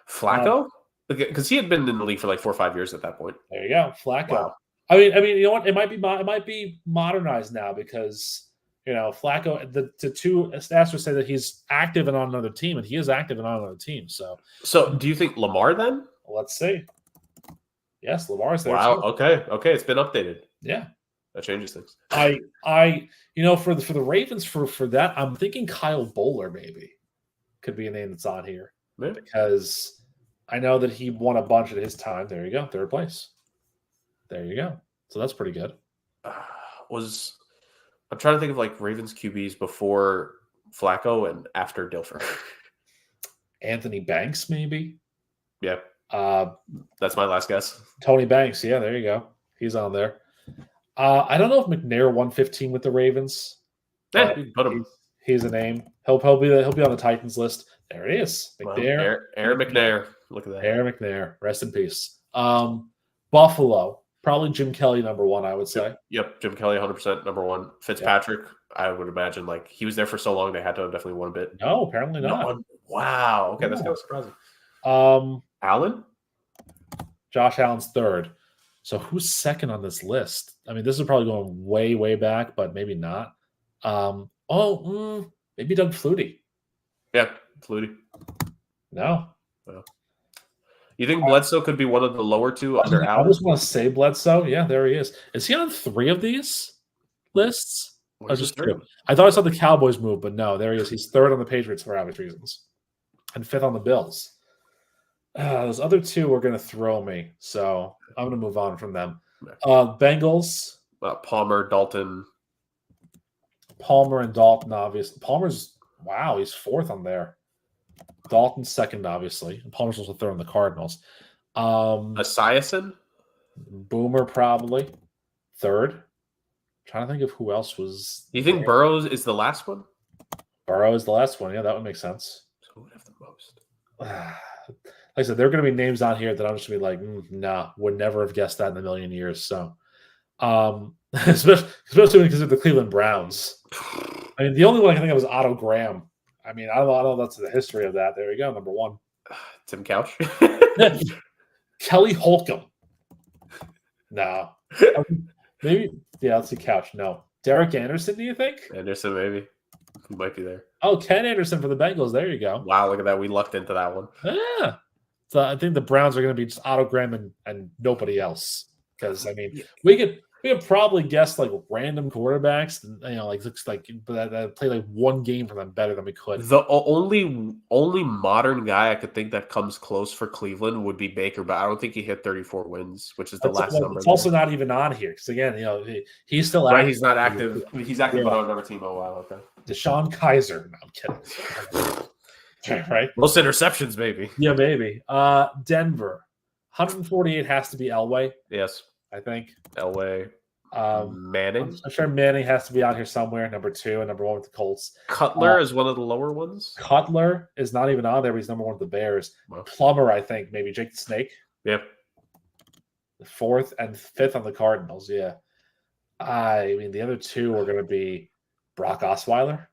Flacco? Because he had been in the league for like 4 or 5 years at that point. There you go. Flacco. Wow. I mean, you know what? It might be modernized now because Flacco. The two asterisks say that he's active and on another team, and he is active and on another team. So do you think Lamar then? Let's see. Yes, Lamar's there. Wow. Too. Okay. It's been updated. Yeah, that changes things. I for the Ravens for that, I'm thinking Kyle Bowler maybe could be a name that's on here because I know that he won a bunch at his time. There you go, third place. There you go. So that's pretty good. I'm trying to think of like Ravens QBs before Flacco and after Dilfer. Anthony Banks, maybe. Yeah. That's my last guess. Tony Banks. Yeah, there you go. He's on there. I don't know if McNair won 15 with the Ravens. Yeah, put him. He's a name. He'll be on the Titans list. There it is. McNair. Well, Aaron McNair. Look at that. Aaron McNair. Rest in peace. Buffalo. Probably Jim Kelly, number one, I would say. Yep. Jim Kelly, 100% number one. Fitzpatrick, I would imagine, like, he was there for so long, they had to have definitely won a bit. No, apparently not. Wow. Okay, that's kind of surprising. Allen? Josh Allen's third. So who's second on this list? I mean, this is probably going way, way back, but maybe not. Maybe Doug Flutie. Yeah, Flutie. No. You think Bledsoe could be one of the lower two under I Allen? just want to say Bledsoe. Yeah, there he is. Is he on 3 of these lists? Oh, just 2. I thought I saw the Cowboys move, but no, there he is. He's 3rd on the Patriots for obvious reasons, and 5th on the Bills. Those other 2 are going to throw me, so I'm going to move on from them. Bengals. Palmer, Dalton. Palmer and Dalton, obviously. Palmer's, wow, he's 4th on there. Dalton's 2nd, obviously. And Palmer's also 3rd on the Cardinals. Esiason? Boomer, probably. 3rd. Trying to think of who else was. You think Burrows is the last one? Burrow is the last one. Yeah, that would make sense. So who would have the most? Like I said, there are going to be names on here that I'm just going to be like, nah, would never have guessed that in a million years. So, especially because of the Cleveland Browns. I mean, the only one I can think of was Otto Graham. I mean, I don't know that's the history of that. There you go, number 1. Tim Couch? Kelly Holcomb. No. Maybe, yeah, let's see, Couch. No. Derek Anderson, do you think? Anderson, maybe. He might be there. Oh, Ken Anderson for the Bengals. There you go. Wow, look at that. We lucked into that one. Yeah. So I think the Browns are going to be just Otto Graham and nobody else. Because, I mean, we could probably guess like random quarterbacks, that play like one game for them better than we could. The only modern guy I could think that comes close for Cleveland would be Baker, but I don't think he hit 34 wins, which is the last number. It's also not even on here because again, he's still right. Active. He's not active. He's active on another team. Oh wow, okay. Deshaun Kaiser. No, I'm kidding. Right? Most interceptions, maybe. Yeah, maybe. Denver, 148 has to be Elway. Yes. I think Elway, Manning. I'm sure Manning has to be out here somewhere. Number 2 and number 1 with the Colts. Cutler is one of the lower ones. Cutler is not even on there. But he's number 1 with the Bears. Wow. Plummer, I think, maybe Jake the Snake. Yep. 4th and 5th on the Cardinals. Yeah. I mean, the other 2 are going to be Brock Osweiler.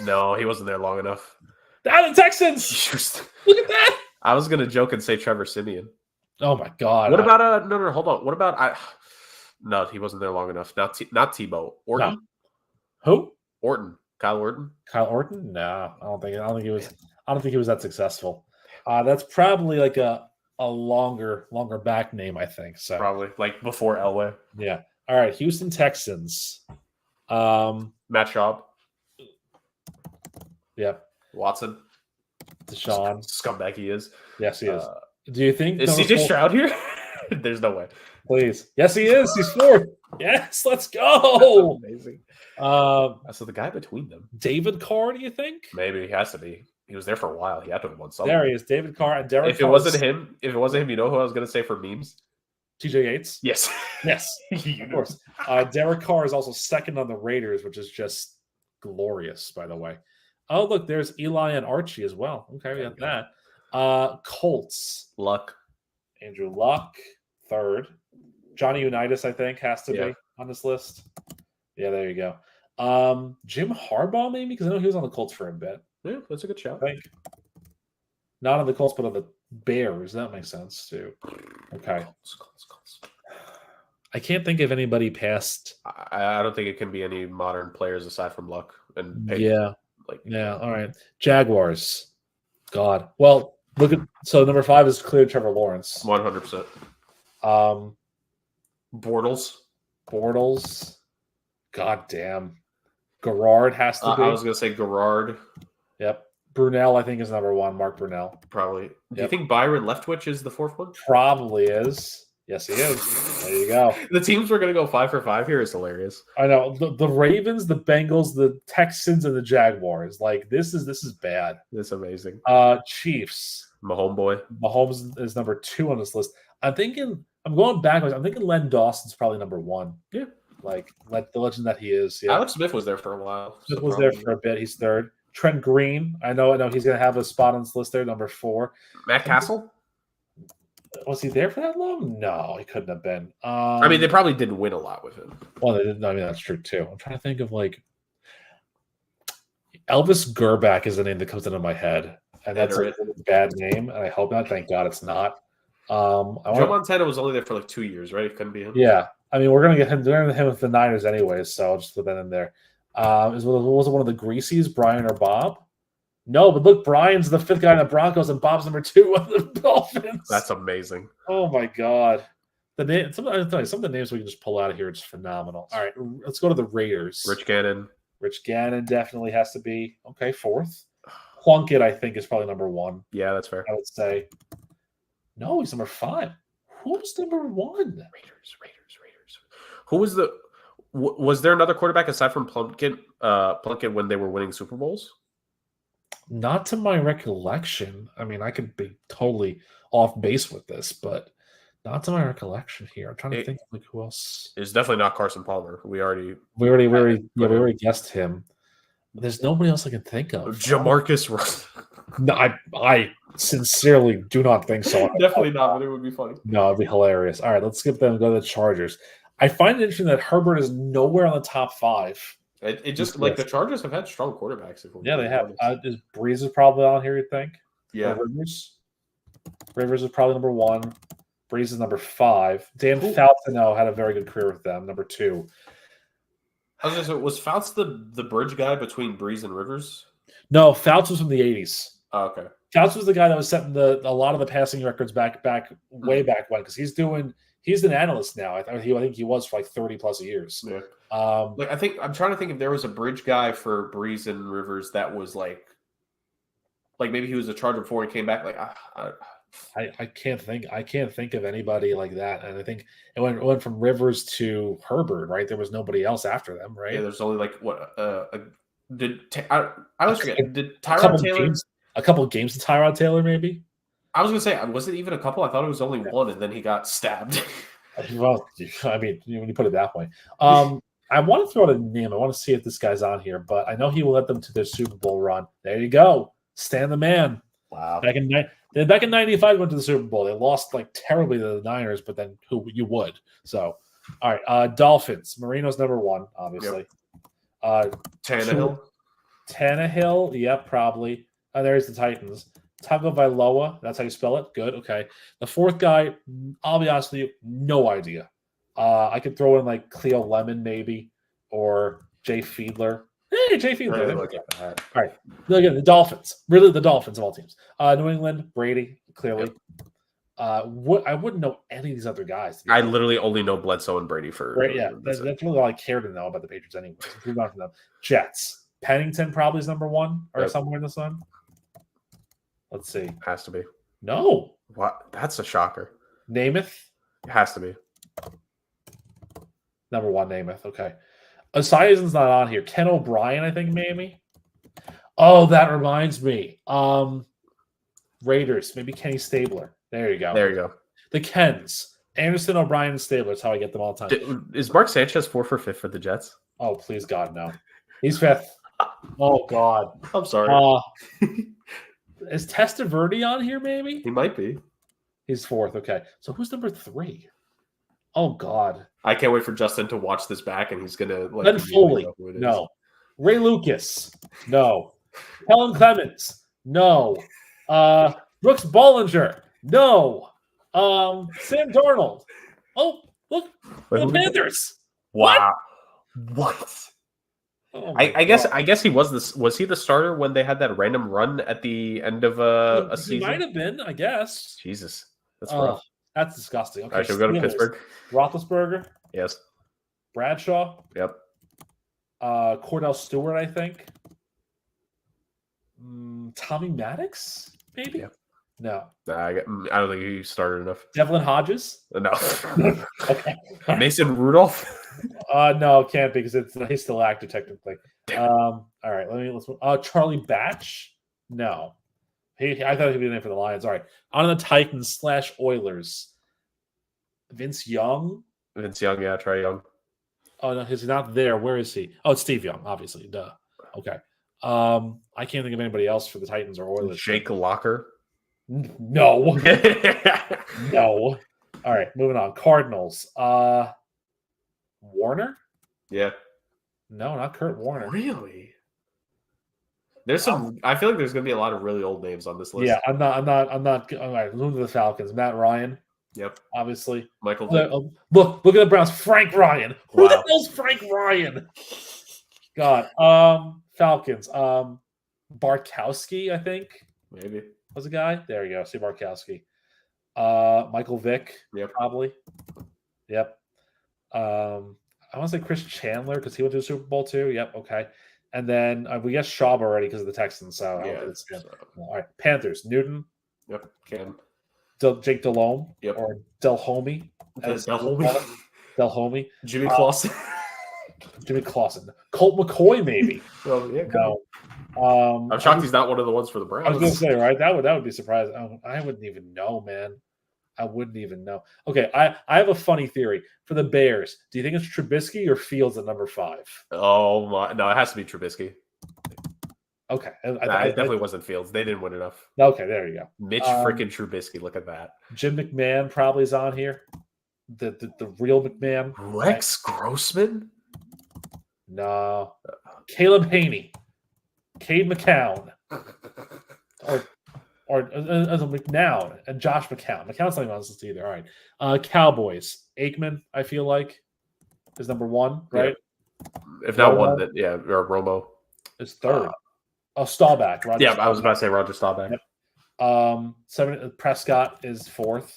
No, he wasn't there long enough. Down the Texans. Look at that. I was going to joke and say Trevor Siemian. Oh my God! What about no? Hold on. What about No, he wasn't there long enough. Not Tebow. Orton. No. Who? Orton. Kyle Orton. Kyle Orton? No, I don't think he was. I don't think he was that successful. That's probably like a longer back name. I think so. Probably like before Elway. Yeah. All right. Houston Texans. Matt Schaub. Yep. Watson. Deshaun. Scumbag he is. Yes, he is. Do you think is CJ Stroud here? There's no way. Please. Yes, he is. He's 4th. Yes, let's go. That's amazing. So the guy between them. David Carr, do you think? Maybe he has to be. He was there for a while. He had to have won something. There he is, David Carr and Derek. If it wasn't him, you know who I was going to say for memes? TJ Yates. Yes. Yes. Of course. Derek Carr is also 2nd on the Raiders, which is just glorious, by the way. Oh, look, there's Eli and Archie as well. Okay, we got that. Colts. Luck. Andrew Luck, 3rd. Johnny Unitas, I think, has to be on this list. Yeah, there you go. Jim Harbaugh, maybe? Because I know he was on the Colts for a bit. Yeah, that's a good shout. I think. Not on the Colts, but on the Bears. That makes sense, too. Okay. Colts. I can't think of anybody past. I don't think it can be any modern players aside from Luck. And Peyton. Yeah. All right. Jaguars. God. Well, look at number 5 is clear Trevor Lawrence. 100%. Bortles. God damn. Garrard has to be. I was going to say Garrard. Yep. Brunell, I think, is number 1. Mark Brunell. Probably. Yep. Do you think Byron Leftwich is the 4th one? Probably is. Yes, he is. There you go. The teams we're going to go 5 for 5 here is hilarious. I know. The Ravens, the Bengals, the Texans, and the Jaguars. Like, this is bad. It's amazing. Chiefs. Mahomes is number 2 on this list. I'm going backwards. I'm thinking Len Dawson's probably number 1. Yeah. Like, the legend that he is. Yeah. Alex Smith was there for a while. Smith was there for a bit. He's 3rd. Trent Green. I know he's going to have a spot on this list there, number 4. Matt Castle? Was he there for that long? No, he couldn't have been. They probably didn't win a lot with him. Well, they didn't. I mean, that's true too. I'm trying to think of Elvis Gerback is the name that comes into my head, and that's a bad name. And I hope not. Thank God it's not. Joe Montana was only there for 2 years, right? It couldn't be him. Yeah, I mean, we're gonna get him. They're gonna him with the Niners anyways, so I'll just put that in there. Was it one of the Greasies, Brian or Bob? No, but look, Brian's the 5th guy in the Broncos, and Bob's number 2 on the Dolphins. That's amazing. Oh my god. The name, some of the names we can just pull out of here are just phenomenal. All right, let's go to the Raiders. Rich Gannon. Rich Gannon definitely has to be. Okay, 4th. Plunkett, I think, is probably number 1. Yeah, that's fair. I would say. No, he's number 5. Who's number 1? Raiders. Who was was there another quarterback aside from Plunkett when they were winning Super Bowls? Not to my recollection. I mean, I could be totally off base with this, but not to my recollection here. I'm trying to think of who else. It's definitely not Carson Palmer. We already guessed him. There's nobody else I can think of. Jamarcus Russell. No, I sincerely do not think so. Definitely not, but it would be funny. No, it'd be hilarious. All right, let's skip them and go to the Chargers. I find it interesting that Herbert is nowhere on the top 5. It just like the Chargers have had strong quarterbacks. Yeah, they have. Breeze is probably on here, you'd think. Yeah. Rivers is probably number 1. Breeze is number 5. Dan Fouts had a very good career with them, number 2. I was gonna say, was Fouts the bridge guy between Breeze and Rivers? No, Fouts was from the 80s. Oh, okay. Fouts was the guy that was setting a lot of the passing records way back when, because he's an analyst now. I think he was for like 30 plus years. Yeah. I'm trying to think if there was a bridge guy for Breeze and Rivers that was like maybe he was a Charger before he came back. I can't think of anybody like that. And I think it went from Rivers to Herbert, right? There was nobody else after them, right? Yeah, there's only I always forget. Did Tyrod Taylor a couple of games to Tyrod Taylor, maybe? I was gonna say, was it even a couple? I thought it was only one, and then he got stabbed. Well, I mean, when you put it that way. I want to throw out a name. I want to see if this guy's on here, but I know he will let them to their Super Bowl run. There you go. Stan the man. Wow. Back in 95, went to the Super Bowl. They lost terribly to the Niners, but then who you would. So, all right. Dolphins. Marino's number 1, obviously. Yep. Tannehill. Yep, probably. There's the Titans. Tagovailoa. That's how you spell it. Good. Okay. The 4th guy, I'll be honest with you, no idea. I could throw in like Cleo Lemon maybe, or Jay Fiedler. Hey, Jay Fiedler. All right. Look at the Dolphins. Really, the Dolphins of all teams. New England, Brady, clearly. Yep. I wouldn't know any of these other guys. I literally only know Bledsoe and Brady for. Right, yeah, that's really all I care to know about the Patriots anyway. So move on from them. Jets. Pennington probably is number 1 or somewhere in the sun. Let's see. Has to be. No. What? That's a shocker. Namath. It has to be. Number 1, Namath. Okay. Esiason's not on here. Ken O'Brien, I think, maybe. Oh, that reminds me. Raiders. Maybe Kenny Stabler. There you go. There you go. The Kens. Anderson, O'Brien, and Stabler. That's how I get them all the time. Is Mark Sanchez 4 for 5 for the Jets? Oh, please, God, no. He's 5th. Oh, God. I'm sorry. Is Testaverde on here, maybe? He might be. He's 4th. Okay. So who's number 3? Oh, God. I can't wait for Justin to watch this back, and he's going to... Ben Foley. No. Ray Lucas. No. Helen Clemens. No. Brooks Bollinger. No. Sam Darnold. Oh, look. The Panthers. Wow. What? Oh I guess he was he the starter when they had that random run at the end of a season? He might have been, I guess. Jesus. That's rough. That's disgusting. Okay, all right, should we go to Pittsburgh? Roethlisberger. Yes. Bradshaw. Yep. Cordell Stewart, I think. Tommy Maddox, maybe? Yep. No. I don't think he started enough. Devlin Hodges? No. Okay. Mason Rudolph? No, it can't be because he's still active technically. All right, let's Charlie Batch? No. I thought he'd be in for the Lions. All right. On the Titans / Oilers. Vince Young? Yeah, Trey Young. Oh, no, he's not there. Where is he? Oh, it's Steve Young, obviously. Duh. Okay. I can't think of anybody else for the Titans or Oilers. Jake Locker? No. No. All right, moving on. Cardinals. Warner? Yeah. No, not Kurt Warner. Really? There's some. I feel like there's going to be a lot of really old names on this list. Yeah, I'm not. All right, move to the Falcons. Matt Ryan. Yep. Obviously. Michael. Look at the Browns. Frank Ryan. Wow. Who the hell's Frank Ryan? God. Falcons. Barkowski, I think, Maybe. was a guy. There you go. Steve Barkowski. Michael Vick, Yep. probably. Yep. I want to say Chris Chandler because he went to the Super Bowl too. Yep. Okay. And then we guessed Schaub already because of the Texans. So I don't think it's him. So, All right. Panthers. Newton. yep. Cam. Jake Delhomme. Yep. Or Delhomme. Delhomme. Jimmy Clausen. Jimmy Clausen. Colt McCoy, maybe. Well, yeah. No. I'm shocked he's not one of the ones for the Browns. I was going to say, right? That would be surprising. I wouldn't even know, man. I wouldn't even know. Okay, I have a funny theory for the Bears. Do you think it's Trubisky or Fields at number 5? Oh my! No, it has to be Trubisky. Okay, it definitely wasn't Fields. They didn't win enough. Okay, there you go. Mitch freaking Trubisky. Look at that. Jim McMahon probably is on here. The real McMahon. Rex Grossman. No. Caleb Haney. Cade McCown. Or as a McNown and Josh McCown. McCown's not even on this list either. All right. Cowboys. Aikman, I feel like, is number 1, right? Yeah. If not one, then or Romo is 3rd. Staubach. Roger Staubach. I was about to say Roger Staubach. Yep. 7. Prescott is 4th,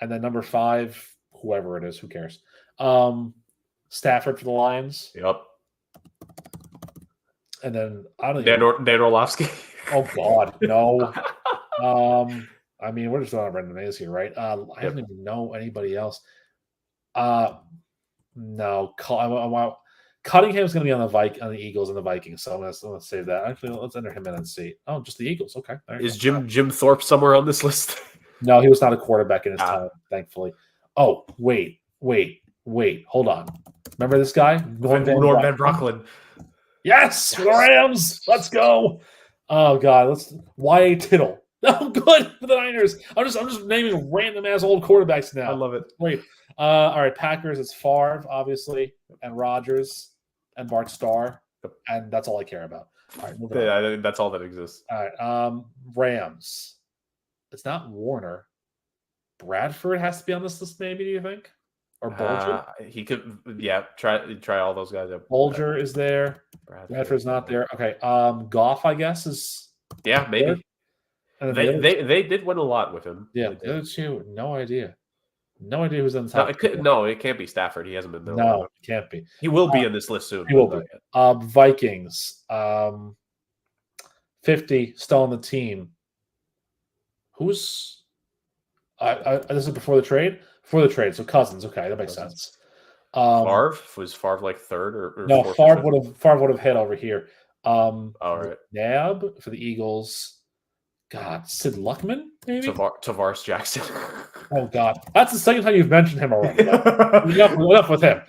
and then number 5, whoever it is, who cares? Stafford for the Lions. Yep. And then I don't know. Dan Orlovsky. Oh God, no. I mean, we're just on random names here, right? I don't even know anybody else. No, Cunningham's going to be on the Eagles and the Vikings, so let's save that. Actually, let's enter him in and see. Oh, just the Eagles. Okay. Is Jim Thorpe somewhere on this list? No, he was not a quarterback in his time, thankfully. Oh, wait. Hold on. Remember this guy? Norm Van Brocklin. Yes, Rams. Let's go. Oh God, Y.A. Tittle. Oh, good for the Niners. I'm just naming random ass old quarterbacks now. I love it. Wait. All right, Packers. It's Favre, obviously, and Rodgers and Bart Starr, and that's all I care about. All right, moving on. That's all that exists. All right, Rams. It's not Warner. Bradford has to be on this list, maybe. Do you think? Or Bolger? He could, try all those guys out. Bolger is there. Bradford's not there. Okay. Goff, I guess, is. Yeah, maybe. They did win a lot with him. Yeah, the other two, no idea. No idea who's on top. It can't be Stafford. He hasn't been there. No, it can't be. He will be in this list soon. He will be. Vikings. 50 still on the team. Who's? This is before the trade. Before the trade, so Cousins. Okay, that makes sense. Favre was Favre like 3rd or no? 4th? Favre would have hit over here. All right. Nab for the Eagles. God, Sid Luckman, maybe? Tavares Jackson. Oh, God. That's the second time you've mentioned him already. enough with him.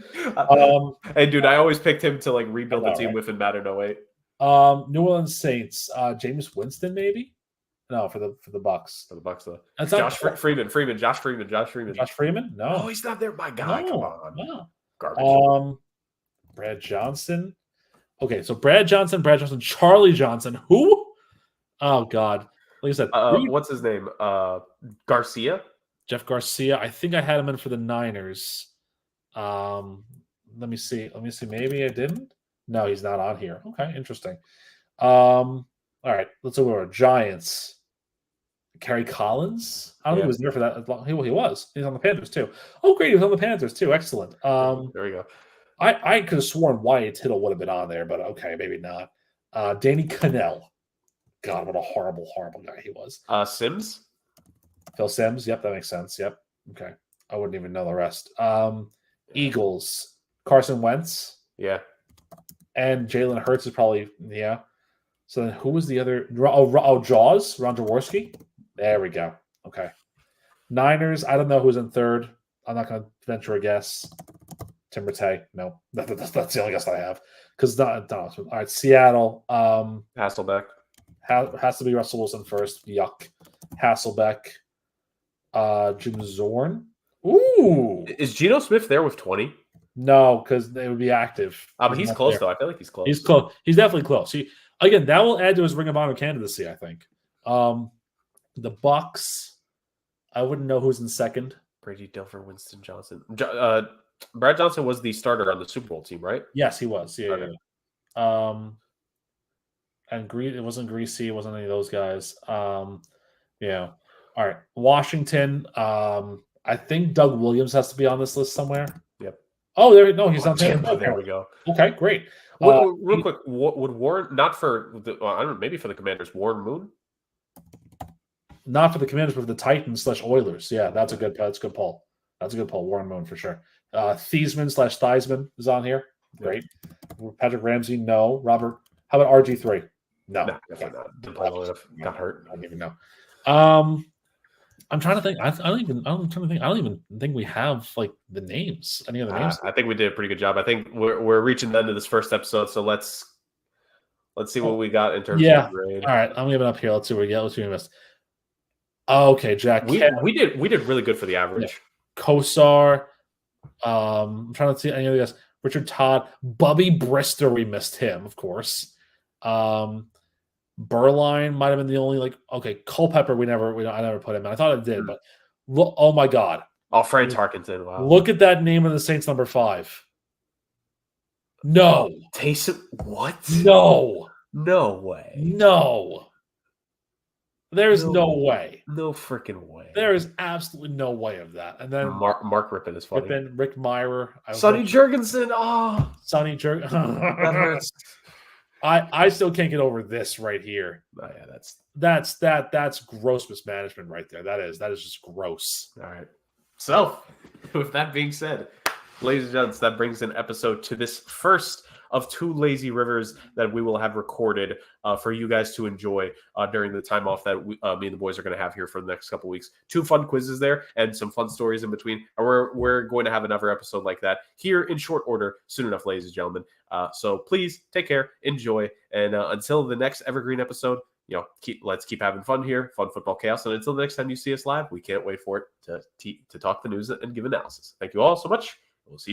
Hey, dude, I always picked him to rebuild the team with in Madden 08. New Orleans Saints. Jameis Winston, maybe? No, for the Bucks. For the Bucks, though. That's Josh Freeman. Josh Freeman. Josh Freeman? No. Oh, he's not there. My God, come on. No. Garbage. Brad Johnson. Okay, so Brad Johnson, Charlie Johnson. Who? Oh, God. Like I said, what's his name? Garcia? Jeff Garcia. I think I had him in for the Niners. Let me see. Maybe I didn't. No, he's not on here. Okay, interesting. All right, let's go over Giants. Kerry Collins. I don't think he was there for that. He was. He's on the Panthers too. Oh, great. He was on the Panthers too. Excellent. There we go. I could have sworn Y.A. Tittle would have been on there, but okay, maybe not. Danny Cannell. God, what a horrible, horrible guy he was. Sims? Phil Sims. Yep, that makes sense. Yep. Okay. I wouldn't even know the rest. Eagles. Carson Wentz. Yeah. And Jalen Hurts is probably, yeah. So then who was the other? Jaws? Ron Jaworski? There we go. Okay. Niners. I don't know who's in 3rd. I'm not going to venture a guess. Tim Rattay. No. That's the only guess I have. Because not. All right. Seattle. Hasselbeck. Has to be Russell Wilson first. Yuck. Hasselbeck. Jim Zorn. Ooh. Is Geno Smith there with 20? No, because they would be active. But he's close, though. I feel like he's close. He's close. He's definitely close. Again, that will add to his Ring of Honor candidacy, I think. The Bucks. I wouldn't know who's in 2nd. Brady Dilfer, Winston Johnson. Brad Johnson was the starter on the Super Bowl team, right? Yes, he was. Yeah. And it wasn't Greasy. It wasn't any of those guys. Yeah. All right. Washington. I think Doug Williams has to be on this list somewhere. Yep. Oh, he's on Tampa. There we go. Okay, great. Real quick, would Warren, not for I don't know, maybe for the Commanders, Warren Moon? Not for the Commanders, but for the Titans / Oilers. Yeah, that's a good poll. That's a good poll. Warren Moon for sure. Thiesman / Theismann is on here. Great. Yep. Patrick Ramsey, no. Robert, how about RG3? No, definitely not. Didn't play long enough. Got hurt. I don't even know. I'm trying to think. I don't even think we have like the names. Any other names? I think we did a pretty good job. I think we're reaching the end of this first episode, so let's see what we got in terms of grade. All right, I'm giving up here. Let's see what we get. Let's see what we missed. Okay, Jack. We did really good for the average. Yeah. Kosar. I'm trying to see any of the guys. Richard Todd, Bubby Brister. We missed him, of course. Burline might have been the only Culpepper. I never put him in. I thought I did, but look, oh my god. Oh, Frank Tarkenton. Wow. Look at that name of the Saints number 5. No. Taysom, what? No. No way. No. There's no way. No freaking way. There is absolutely no way of that. And then Mark Rippon is funny. Rick Meyer. Sonny Jurgensen. Oh. Sonny Jurgensen. That hurts. I still can't get over this right here. Oh yeah, that's gross mismanagement right there. That is just gross. All right. So, with that being said, ladies and gents, that brings an episode to this first of 2 Lazy Rivers that we will have recorded for you guys to enjoy during the time off that me and the boys are going to have here for the next couple weeks. 2 fun quizzes there and some fun stories in between. And we're going to have another episode like that here in short order soon enough, ladies and gentlemen. So please take care, enjoy, and until the next Evergreen episode, let's keep having fun here, fun football chaos. And until the next time you see us live, we can't wait for it to talk the news and give analysis. Thank you all so much. We'll see you.